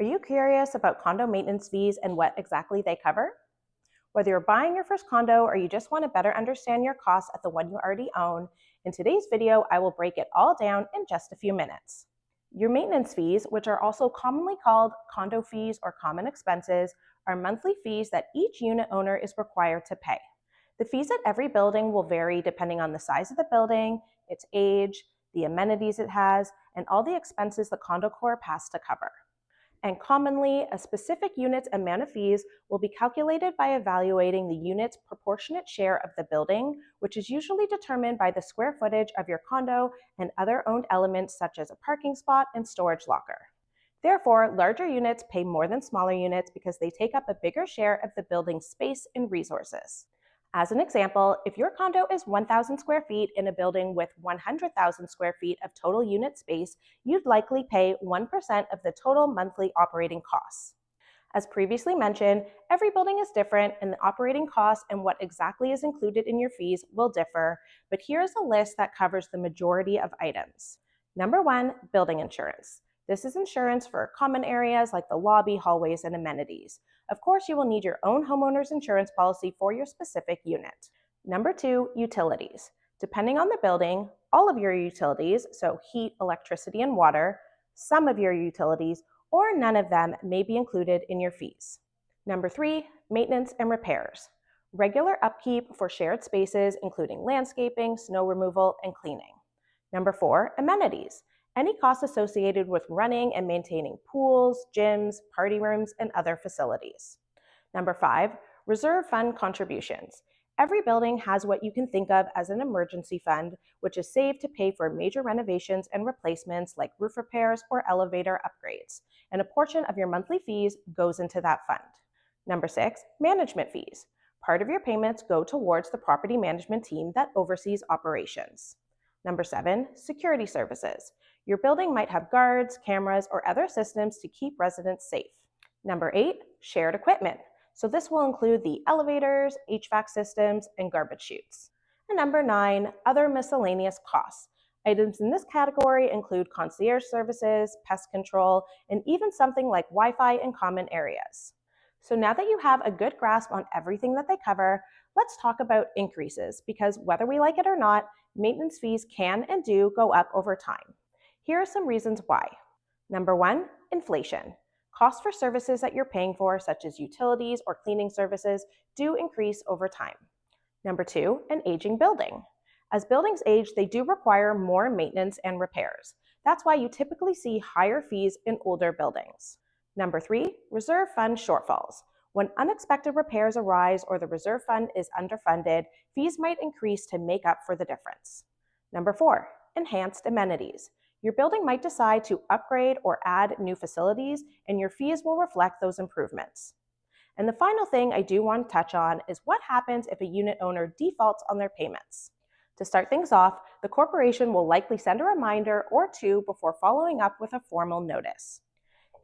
Are you curious about condo maintenance fees and what exactly they cover? Whether you're buying your first condo or you just want to better understand your costs at the one you already own, in today's video, I will break it all down in just a few minutes. Your maintenance fees, which are also commonly called condo fees or common expenses, are monthly fees that each unit owner is required to pay. The fees at every building will vary depending on the size of the building, its age, the amenities it has, and all the expenses the Condo Corp has to cover. And commonly, a specific unit's amount of fees will be calculated by evaluating the unit's proportionate share of the building, which is usually determined by the square footage of your condo and other owned elements such as a parking spot and storage locker. Therefore, larger units pay more than smaller units because they take up a bigger share of the building's space and resources. As an example, if your condo is 1,000 square feet in a building with 100,000 square feet of total unit space, you'd likely pay 1% of the total monthly operating costs. As previously mentioned, every building is different and the operating costs and what exactly is included in your fees will differ, but here's a list that covers the majority of items. Number 1, building insurance. This is insurance for common areas like the lobby, hallways, and amenities. Of course, you will need your own homeowner's insurance policy for your specific unit. Number 2, utilities. Depending on the building, all of your utilities, so heat, electricity, and water, some of your utilities, or none of them may be included in your fees. Number 3, maintenance and repairs. Regular upkeep for shared spaces, including landscaping, snow removal, and cleaning. Number 4, amenities. Any costs associated with running and maintaining pools, gyms, party rooms, and other facilities. Number 5, reserve fund contributions. Every building has what you can think of as an emergency fund, which is saved to pay for major renovations and replacements like roof repairs or elevator upgrades, and a portion of your monthly fees goes into that fund. Number 6, management fees. Part of your payments go towards the property management team that oversees operations. Number 7, security services. Your building might have guards, cameras, or other systems to keep residents safe. Number 8, shared equipment. So this will include the elevators, HVAC systems, and garbage chutes. And number 9, other miscellaneous costs. Items in this category include concierge services, pest control, and even something like Wi-Fi in common areas. So now that you have a good grasp on everything that they cover, let's talk about increases, because whether we like it or not, maintenance fees can and do go up over time. Here are some reasons why. Number 1, inflation. Costs for services that you're paying for, such as utilities or cleaning services, do increase over time. Number 2, an aging building. As buildings age, they do require more maintenance and repairs. That's why you typically see higher fees in older buildings. Number 3, reserve fund shortfalls. When unexpected repairs arise or the reserve fund is underfunded, fees might increase to make up for the difference. Number 4, enhanced amenities. Your building might decide to upgrade or add new facilities, and your fees will reflect those improvements. And the final thing I do want to touch on is what happens if a unit owner defaults on their payments. To start things off, the corporation will likely send a reminder or two before following up with a formal notice.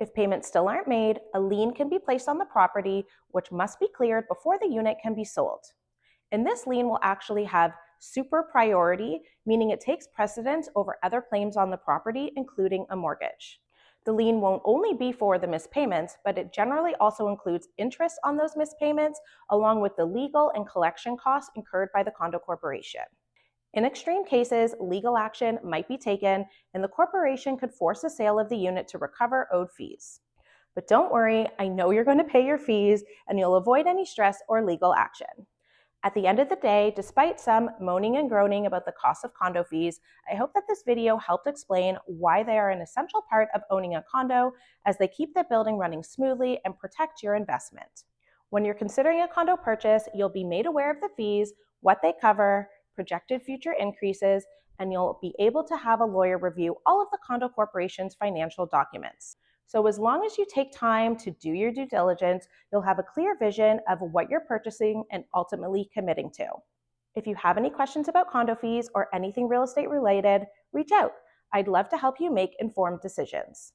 If payments still aren't made, a lien can be placed on the property, which must be cleared before the unit can be sold. And this lien will actually have super priority, meaning it takes precedence over other claims on the property, including a mortgage. The lien won't only be for the missed payments, but it generally also includes interest on those missed payments, along with the legal and collection costs incurred by the condo corporation. In extreme cases, legal action might be taken, and the corporation could force a sale of the unit to recover owed fees. But don't worry, I know you're going to pay your fees, and you'll avoid any stress or legal action. At the end of the day, despite some moaning and groaning about the cost of condo fees, I hope that this video helped explain why they are an essential part of owning a condo, as they keep the building running smoothly and protect your investment. When you're considering a condo purchase, you'll be made aware of the fees, what they cover, projected future increases, and you'll be able to have a lawyer review all of the condo corporation's financial documents. So as long as you take time to do your due diligence, you'll have a clear vision of what you're purchasing and ultimately committing to. If you have any questions about condo fees or anything real estate related, reach out. I'd love to help you make informed decisions.